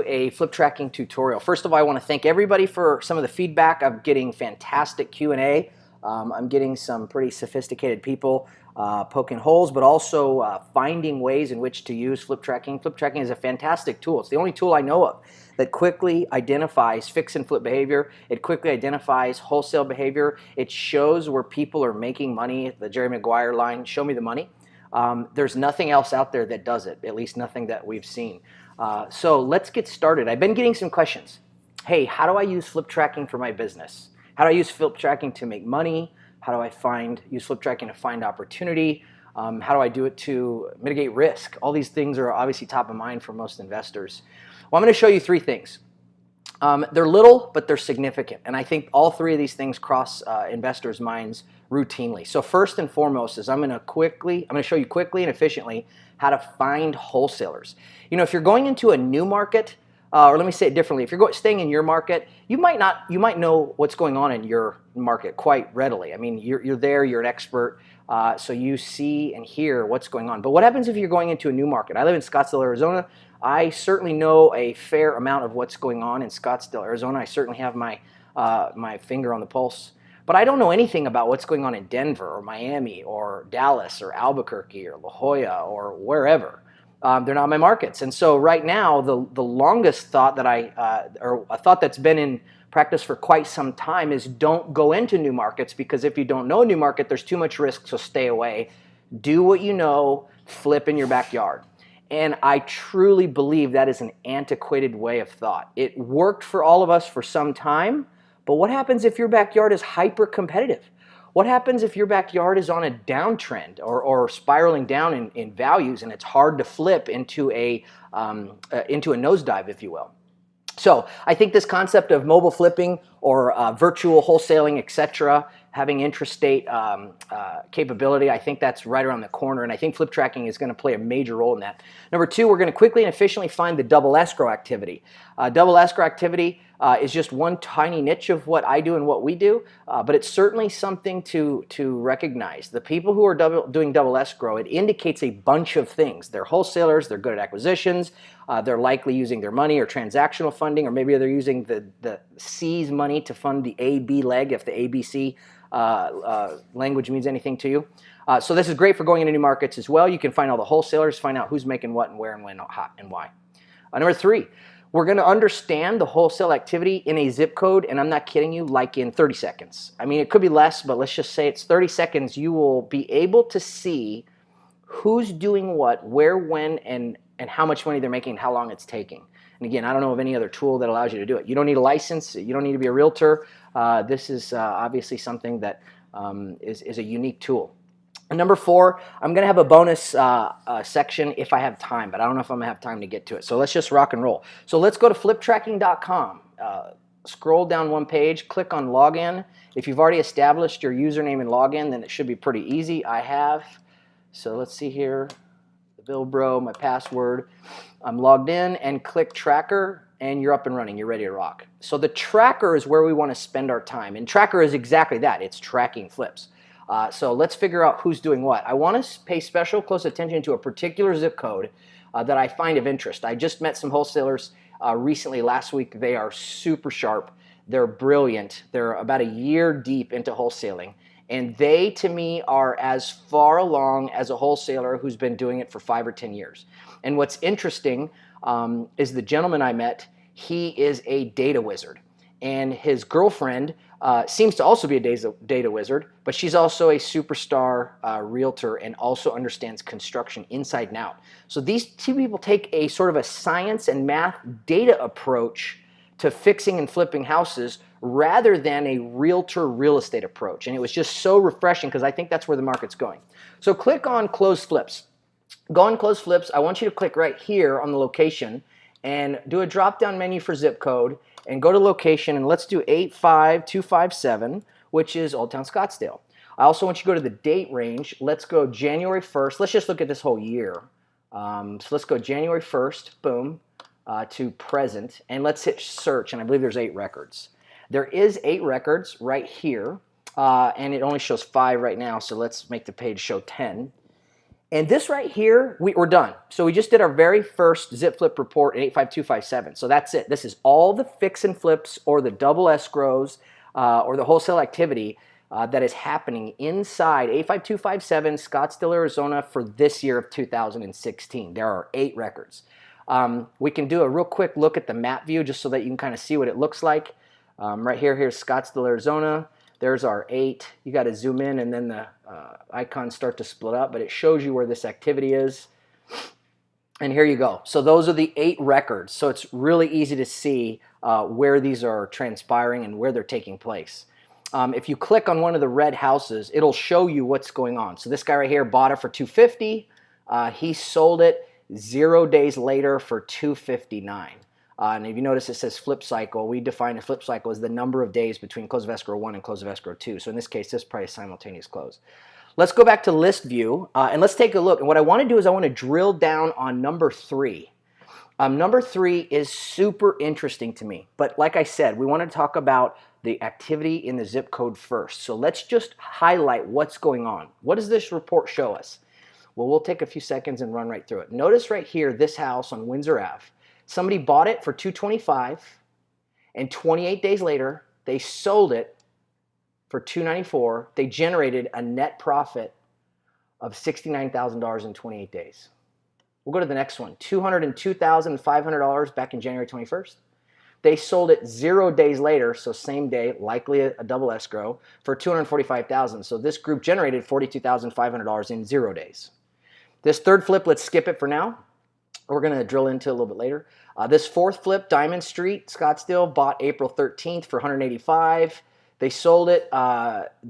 A flip tracking tutorial. First of all, I want to thank everybody for some of the feedback. I'm getting fantastic Q&A. I'm getting some pretty sophisticated people poking holes, but also finding ways in which to use flip tracking. Flip tracking is a fantastic tool. It's the only tool I know of that quickly identifies fix and flip behavior. It quickly identifies wholesale behavior. It shows where people are making money. The Jerry Maguire line, show me the money. There's nothing else out there that does it, at least nothing that we've seen. So let's get started. I've been getting some questions. Hey, how do I use flip tracking for my business? How do I use flip tracking to make money? How do I use flip tracking to find opportunity? How do I do it to mitigate risk? All these things are obviously top of mind for most investors. Well, I'm going to show you three things. They're little, but they're significant. And I think all three of these things cross investors' minds routinely. So first and foremost is I'm going to show you quickly and efficiently how to find wholesalers. You know, if you're going into a new market, or let me say it differently, if you're staying in your market, you might know what's going on in your market quite readily. I mean, you're there, you're an expert, so you see and hear what's going on. But what happens if you're going into a new market? I live in Scottsdale, Arizona. I certainly know a fair amount of what's going on in Scottsdale, Arizona. I certainly have my finger on the pulse. But I don't know anything about what's going on in Denver or Miami or Dallas or Albuquerque or La Jolla or wherever. They're not my markets. And so right now, the longest thought that or a thought that's been in practice for quite some time is don't go into new markets, because if you don't know a new market, there's too much risk, so stay away. Do what you know, flip in your backyard. And I truly believe that is an antiquated way of thought. It worked for all of us for some time, but what happens if your backyard is hyper competitive? What happens if your backyard is on a downtrend or spiraling down in values, and it's hard to flip into a nosedive, if you will? So I think this concept of mobile flipping or virtual wholesaling, etc., having intrastate capability, I think that's right around the corner, and I think flip tracking is going to play a major role in that. Number two, we're going to quickly and efficiently find the double escrow activity. Double escrow activity is just one tiny niche of what I do and what we do, but it's certainly something to recognize. The people who are doing double escrow, it indicates a bunch of things. They're wholesalers, they're good at acquisitions, they're likely using their money or transactional funding, or maybe they're using the C's money to fund the A-B leg, if the ABC language means anything to you. So this is great for going into new markets as well. You can find all the wholesalers, find out who's making what and where and when, how and why. Number three, we're going to understand the wholesale activity in a zip code, and I'm not kidding you, like in 30 seconds. I mean, it could be less, but let's just say it's 30 seconds. You will be able to see who's doing what, where, when, and how much money they're making and how long it's taking. And again, I don't know of any other tool that allows you to do it. You don't need a license. You don't need to be a realtor. This is obviously something that is a unique tool. And number four, I'm going to have a bonus section if I have time, but I don't know if I'm going to have time to get to it. So let's just rock and roll. So let's go to fliptracking.com. Scroll down one page, click on login. If you've already established your username and login, then it should be pretty easy. I have. So let's see here. The Bill Bro, my password. I'm logged in, and click tracker, and you're up and running. You're ready to rock. So the tracker is where we want to spend our time. And tracker is exactly that. It's tracking flips. So let's figure out who's doing what. I want to pay special close attention to a particular zip code that I find of interest. I just met some wholesalers recently last week. They are super sharp. They're brilliant. They're about a year deep into wholesaling. And they, to me, are as far along as a wholesaler who's been doing it for 5 or 10 years. And what's interesting is the gentleman I met, he is a data wizard. And his girlfriend seems to also be a data wizard, but she's also a superstar realtor and also understands construction inside and out. So these two people take a sort of a science and math data approach to fixing and flipping houses rather than a realtor real estate approach. And it was just so refreshing, because I think that's where the market's going. So click on Close Flips. Go on Close Flips. I want you to click right here on the location and do a drop-down menu for zip code and go to location, and let's do 85257, which is Old Town Scottsdale. I also want you to go to the date range. Let's go January 1st. Let's just look at this whole year. So let's go January 1st, boom, to present, and let's hit search, and I believe there's 8 records. There is 8 records right here, and it only shows 5 right now, so let's make the page show 10. And this right here, we're done. So we just did our very first ZipFlip report in 85257. So that's it. This is all the fix and flips or the double escrows or the wholesale activity that is happening inside 85257 Scottsdale, Arizona for this year of 2016. There are 8 records. We can do a real quick look at the map view just so that you can kind of see what it looks like. Right here, here's Scottsdale, Arizona. There's our 8. You got to zoom in and then the icons start to split up, but it shows you where this activity is. And here you go. So those are the 8 records. So it's really easy to see where these are transpiring and where they're taking place. If you click on one of the red houses, it'll show you what's going on. So this guy right here bought it for $250. He sold it 0 days later for $259. And if you notice it says flip cycle, we define a flip cycle as the number of days between close of escrow 1 and close of escrow 2. So in this case, this is probably a simultaneous close. Let's go back to list view and let's take a look. And what I want to do is I want to drill down on number 3. Number 3 is super interesting to me. But like I said, we want to talk about the activity in the zip code first. So let's just highlight what's going on. What does this report show us? Well, we'll take a few seconds and run right through it. Notice right here, this house on Windsor Ave. Somebody bought it for $225, and 28 days later, they sold it for $294. They generated a net profit of $69,000 in 28 days. We'll go to the next one, $202,500 back in January 21st. They sold it 0 days later, so same day, likely a double escrow, for $245,000. So this group generated $42,500 in 0 days. This third flip, let's skip it for now. We're going to drill into a little bit later. This fourth flip, Diamond Street, Scottsdale, bought April 13th for $185. They sold it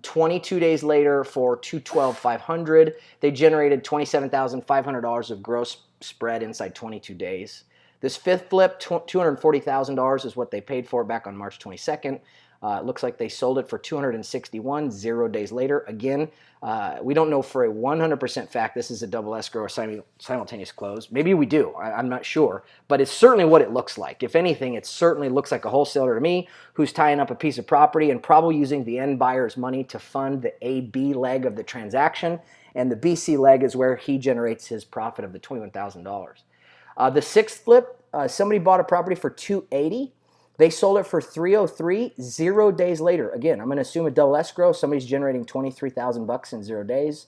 22 days later for $212,500. They generated $27,500 of gross spread inside 22 days. This fifth flip, $240,000 is what they paid for back on March 22nd. It looks like they sold it for $261 0 days later. Again, we don't know for a 100% fact this is a double escrow or simultaneous close. Maybe we do. I'm not sure. But it's certainly what it looks like. If anything, it certainly looks like a wholesaler to me who's tying up a piece of property and probably using the end buyer's money to fund the AB leg of the transaction. And the BC leg is where he generates his profit of the $21,000. The sixth flip, somebody bought a property for $280. They sold it for $303 0 days later. Again, I'm going to assume a double escrow. Somebody's generating $23,000 in 0 days.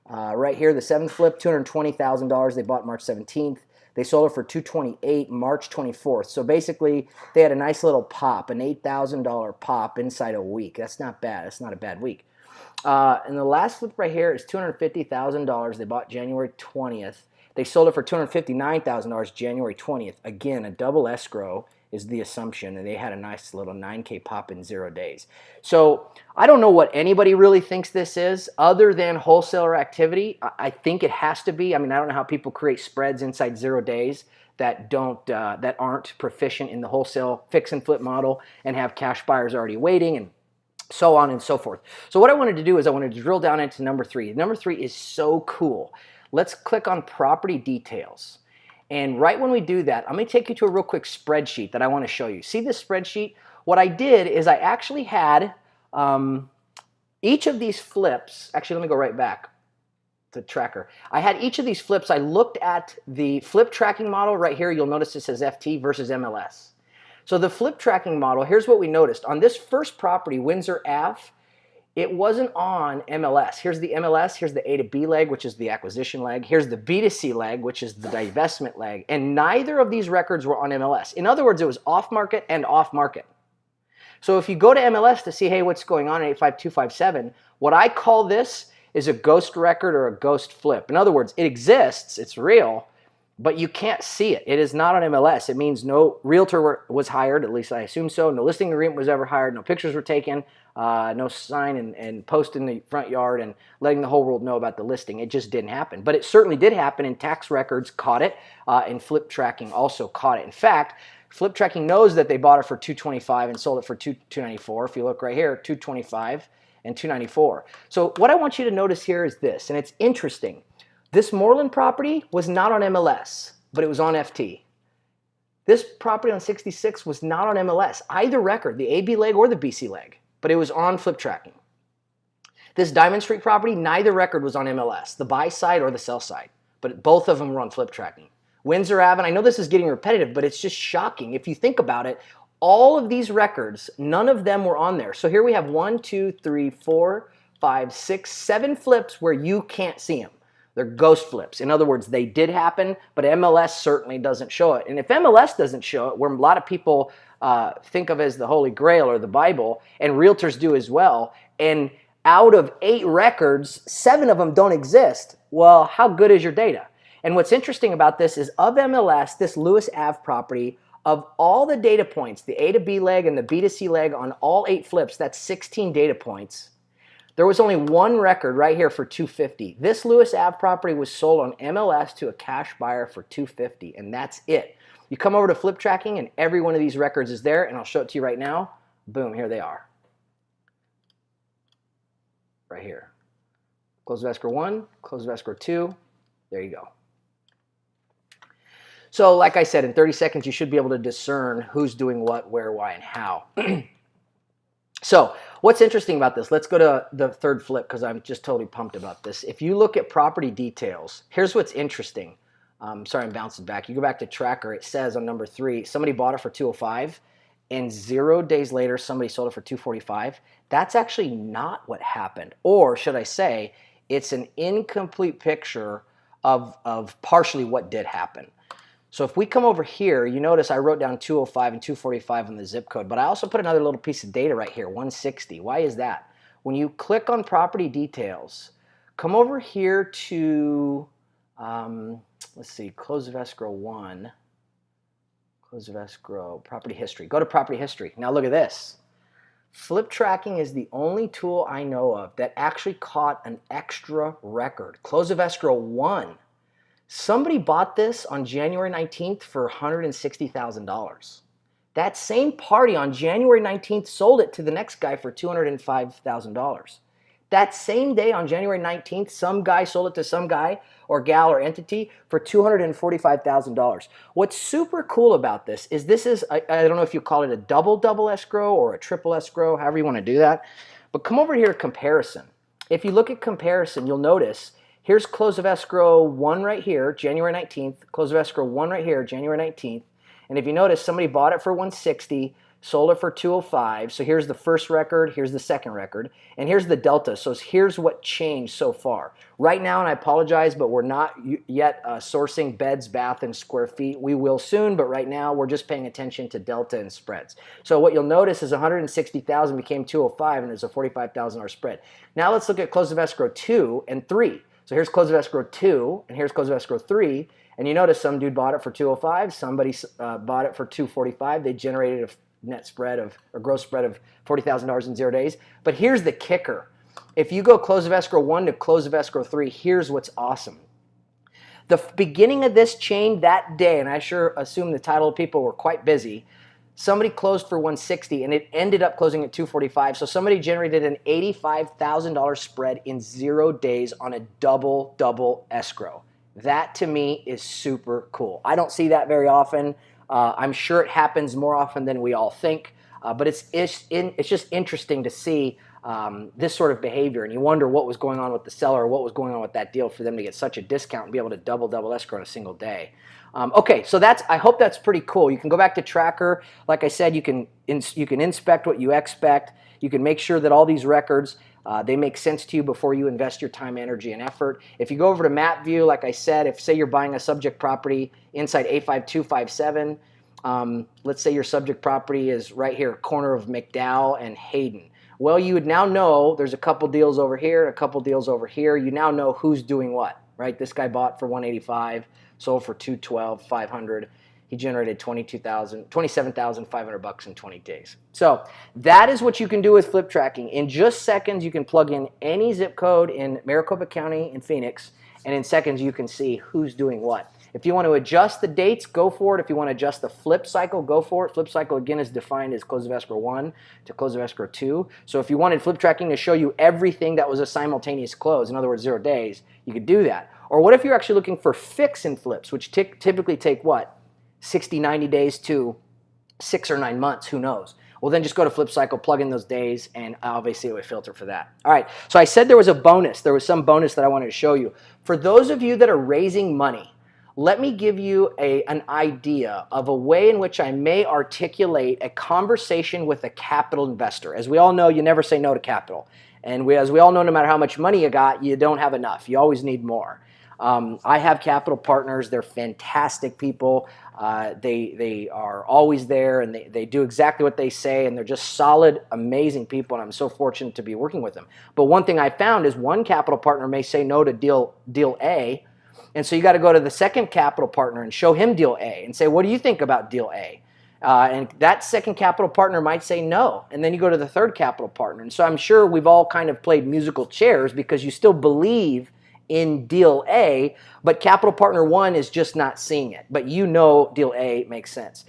Right here, the seventh flip, $220,000. They bought March 17th. They sold it for $228 March 24th. So basically, they had a nice little pop, an $8,000 pop inside a week. That's not bad. That's not a bad week. And the last flip right here is $250,000. They bought January 20th. They sold it for $259,000 January 20th. Again, a double escrow is the assumption, and they had a nice little 9K pop in 0 days. So I don't know what anybody really thinks this is other than wholesaler activity. I think it has to be. I mean, I don't know how people create spreads inside 0 days that aren't proficient in the wholesale fix and flip model and have cash buyers already waiting and so on and so forth. So what I wanted to do is I wanted to drill down into number 3. Number 3 is so cool. Let's click on property details. And right when we do that, I'm going to take you to a real quick spreadsheet that I want to show you. See this spreadsheet? What I did is I actually had each of these flips. Actually, let me go right back to tracker. I had each of these flips. I looked at the flip tracking model right here. You'll notice it says FT versus MLS. So the flip tracking model, here's what we noticed. On this first property, Windsor Ave, it wasn't on MLS. Here's the MLS, here's the A to B leg, which is the acquisition leg. Here's the B to C leg, which is the divestment leg. And neither of these records were on MLS. In other words, it was off market and off market. So if you go to MLS to see, hey, what's going on in 85257, what I call this is a ghost record or a ghost flip. In other words, it exists, it's real, but you can't see it. It is not on MLS. It means no realtor was hired, at least I assume so. No listing agreement was ever hired. No pictures were taken. No sign and post in the front yard and letting the whole world know about the listing. It just didn't happen. But it certainly did happen, and tax records caught it, and flip tracking also caught it. In fact, flip tracking knows that they bought it for $225 and sold it for $294. If you look right here, $225 and $294. So what I want you to notice here is this, and it's interesting. This Moreland property was not on MLS, but it was on FT. This property on 66 was not on MLS, either record, the AB leg or the BC leg, but it was on flip tracking. This Diamond Street property, neither record was on MLS, the buy side or the sell side, but both of them were on flip tracking. Windsor Ave, and I know this is getting repetitive, but it's just shocking. If you think about it, all of these records, none of them were on there. So here we have 1, 2, 3, 4, 5, 6, 7 flips where you can't see them. They're ghost flips. In other words, they did happen, but MLS certainly doesn't show it. And if MLS doesn't show it, where a lot of people think of as the Holy Grail or the Bible, and realtors do as well, and out of 8 records, 7 of them don't exist, well, how good is your data? And what's interesting about this is of MLS, this Lewis Ave property, of all the data points, the A to B leg and the B to C leg on all 8 flips, that's 16 data points. There was only one record right here for $250. This Lewis Ave property was sold on MLS to a cash buyer for $250, and that's it. You come over to flip tracking, and every one of these records is there, and I'll show it to you right now. Boom, here they are. Right here. Close of escrow 1, close of escrow 2. There you go. So like I said, in 30 seconds, you should be able to discern who's doing what, where, why, and how. So what's interesting about this, let's go to the third flip because I'm just totally pumped about this. If you look at property details, here's what's interesting. Sorry, I'm bouncing back. You go back to tracker, it says on number 3, somebody bought it for $205, and 0 days later, somebody sold it for $245. That's actually not what happened. Or should I say, it's an incomplete picture of partially what did happen. So if we come over here, you notice I wrote down 205 and 245 on the zip code, but I also put another little piece of data right here, 160. Why is that? When you click on property details, come over here to, let's see, close of escrow 1, close of escrow, property history. Go to property history. Now look at this. Flip tracking is the only tool I know of that actually caught an extra record. Close of escrow 1. Somebody bought this on January 19th for $160,000. That same party on January 19th sold it to the next guy for $205,000. That same day on January 19th, some guy sold it to some guy or gal or entity for $245,000. What's super cool about this is I don't know if you call it a double escrow or a triple escrow, however you want to do that. But come over here to comparison. If you look at comparison, you'll notice here's close of escrow 1 right here, January 19th. Close of escrow 1 right here, January 19th. And if you notice, somebody bought it for $160, sold it for $205. So here's the first record, here's the second record, and here's the delta. So here's what changed so far. Right now, and I apologize, but we're not yet sourcing beds, bath, and square feet. We will soon, but right now we're just paying attention to delta and spreads. So what you'll notice is $160,000 became $205, and there's a $45,000 spread. Now let's look at close of escrow 2 and 3. So here's close of escrow 2, and here's close of escrow 3. And you notice some dude bought it for $205, somebody bought it for $245. They generated a net spread of, or gross spread of $40,000 in 0 days. But here's the kicker. If you go close of escrow 1 to close of escrow 3, here's what's awesome. The beginning of this chain that day, and I sure assume the title people were quite busy, somebody closed for $160 and it ended up closing at $245. So somebody generated an $85,000 spread in 0 days on a double escrow. That to me is super cool. I don't see that very often. I'm sure it happens more often than we all think, but it's just interesting to see this sort of behavior, and you wonder what was going on with the seller or what was going on with that deal for them to get such a discount and be able to double escrow in a single day. Okay, so I hope that's pretty cool. You can go back to Tracker. Like I said, you can inspect what you expect. You can make sure that all these records, they make sense to you before you invest your time, energy, and effort. If you go over to map view, like I said, if say you're buying a subject property inside A5257, let's say your subject property is right here, corner of McDowell and Hayden. Well, you would now know there's a couple deals over here and a couple deals over here. You now know who's doing what, right? This guy bought for $185, sold for $212, $500. He generated $27,500 in 20 days. So that is what you can do with flip tracking. In just seconds, you can plug in any zip code in Maricopa County in Phoenix, and in seconds you can see who's doing what. If you want to adjust the dates, go for it. If you want to adjust the flip cycle, go for it. Flip cycle, again, is defined as close of escrow 1 to close of escrow 2. So if you wanted flip tracking to show you everything that was a simultaneous close, in other words, 0 days, you could do that. Or what if you're actually looking for fix and flips, which typically take what? 60, 90 days to 6 or 9 months, who knows? Well, then just go to Flip Cycle, plug in those days, and obviously it would filter for that. All right, so I said there was a bonus. There was some bonus that I wanted to show you. For those of you that are raising money, let me give you an idea of a way in which I may articulate a conversation with a capital investor. As we all know, you never say no to capital. And as we all know, no matter how much money you got, you don't have enough. You always need more. I have capital partners. They're fantastic people. They are always there, and they do exactly what they say, and they're just solid, amazing people, and I'm so fortunate to be working with them. But one thing I found is one capital partner may say no to deal A, and so you got to go to the second capital partner and show him deal A and say, what do you think about deal A? And that second capital partner might say no. And then you go to the third capital partner. And so I'm sure we've all kind of played musical chairs because you still believe in deal A, but capital partner one is just not seeing it. But you know deal A makes sense.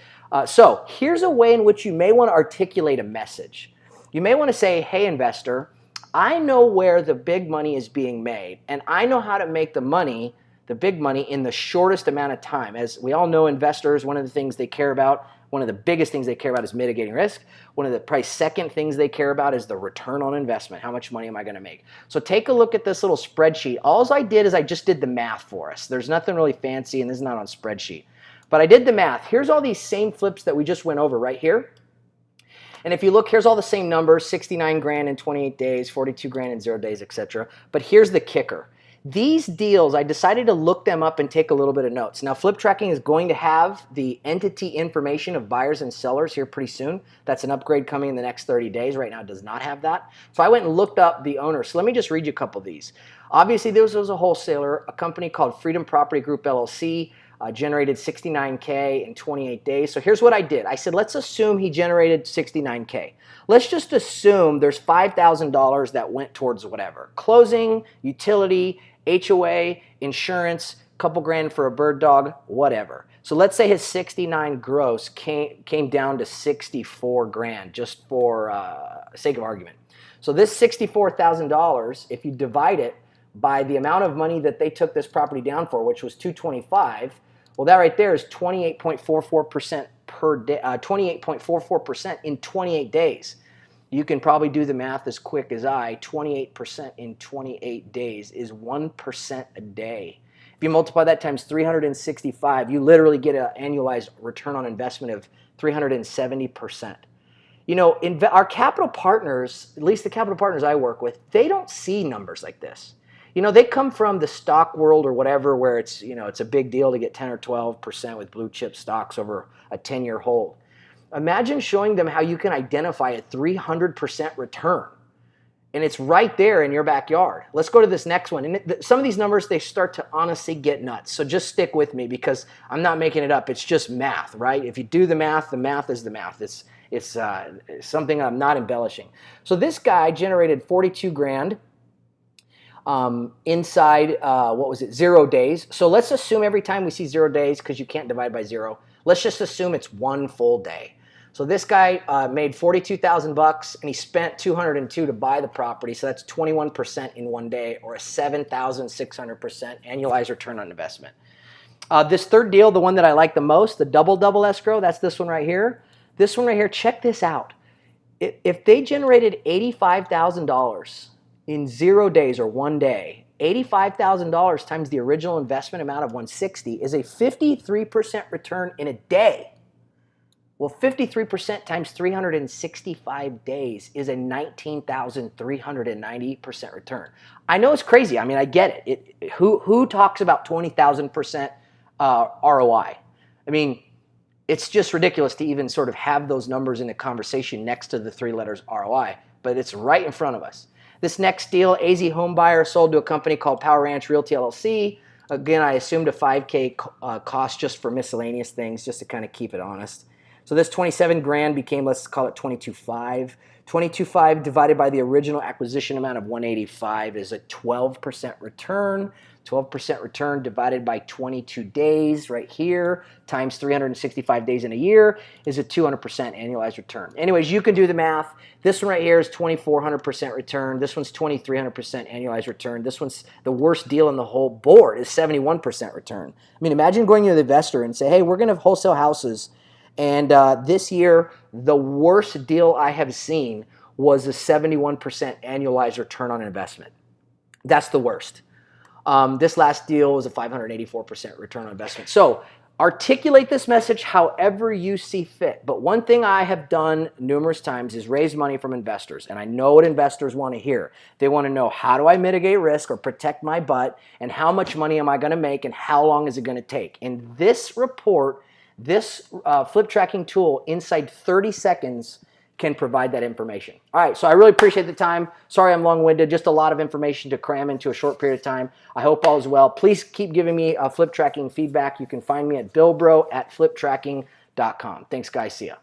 So here's a way in which you may want to articulate a message. You may want to say, hey, investor, I know where the big money is being made, and I know how to make the big money in the shortest amount of time. As we all know, investors, one of the things they care about, one of the biggest things they care about is mitigating risk. One of the probably second things they care about is the return on investment. How much money am I going to make? So take a look at this little spreadsheet. All I did is I just did the math for us. There's nothing really fancy, and this is not on spreadsheet. But I did the math. Here's all these same flips that we just went over right here. And if you look, here's all the same numbers, 69 grand in 28 days, 42 grand in 0 days, etc. But here's the kicker. These deals, I decided to look them up and take a little bit of notes. Now, Flip Tracking is going to have the entity information of buyers and sellers here pretty soon. That's an upgrade coming in the next 30 days. Right now, it does not have that. So I went and looked up the owner. So let me just read you a couple of these. Obviously, this was a wholesaler, a company called Freedom Property Group, LLC, generated $69K in 28 days. So here's what I did. I said, let's assume he generated $69K. Let's just assume there's $5,000 that went towards whatever. Closing, utility, HOA, insurance, couple grand for a bird dog, whatever. So let's say his 69 gross came down to 64 grand, just for sake of argument. So this $64,000, if you divide it by the amount of money that they took this property down for, which was $225, well, that right there is 28.44% per day, 28.44% in 28 days. You can probably do the math as quick as I. 28% in 28 days is 1% a day. If you multiply that times 365, you literally get an annualized return on investment of 370%. You know, our capital partners, at least the capital partners I work with, they don't see numbers like this. You know, they come from the stock world or whatever where it's, you know, it's a big deal to get 10 or 12% with blue chip stocks over a 10-year hold. Imagine showing them how you can identify a 300% return. And it's right there in your backyard. Let's go to this next one. And some of these numbers, they start to honestly get nuts. So just stick with me because I'm not making it up. It's just math, right? If you do the math is the math. It's something I'm not embellishing. So this guy generated 42 grand inside, 0 days. So let's assume every time we see 0 days, because you can't divide by 0, let's just assume it's one full day. So this guy made $42,000 and he spent $202 to buy the property. So that's 21% in 1 day, or a 7,600% annualized return on investment. This third deal, the one that I like the most, the double escrow, that's this one right here. This one right here, check this out. If they generated $85,000 in 0 days or 1 day, $85,000 times the original investment amount of $160 is a 53% return in a day. Well, 53% times 365 days is a 19,390% return. I know it's crazy. I mean, I get it. Who talks about 20,000% ROI? I mean, it's just ridiculous to even sort of have those numbers in a conversation next to the 3 letters ROI, but it's right in front of us. This next deal, AZ Homebuyer sold to a company called Power Ranch Realty LLC. Again, I assumed a $5K cost just for miscellaneous things, just to kind of keep it honest. So this 27 grand became, let's call it 22.5. 22.5 divided by the original acquisition amount of 185 is a 12% return. 12% return divided by 22 days right here times 365 days in a year is a 200% annualized return. Anyways, you can do the math. This one right here is 2,400% return. This one's 2,300% annualized return. This one's the worst deal in the whole board is 71% return. I mean, imagine going to the investor and say, hey, we're going to wholesale houses And this year, the worst deal I have seen was a 71% annualized return on investment. That's the worst. This last deal was a 584% return on investment. So articulate this message however you see fit. But one thing I have done numerous times is raise money from investors. And I know what investors want to hear. They want to know, how do I mitigate risk or protect my butt? And how much money am I going to make? And how long is it going to take? And this report, this flip tracking tool, inside 30 seconds, can provide that information. All right, so I really appreciate the time. Sorry I'm long-winded, just a lot of information to cram into a short period of time. I hope all is well. Please keep giving me flip tracking feedback. You can find me at billbro@fliptracking.com. Thanks, guys. See ya.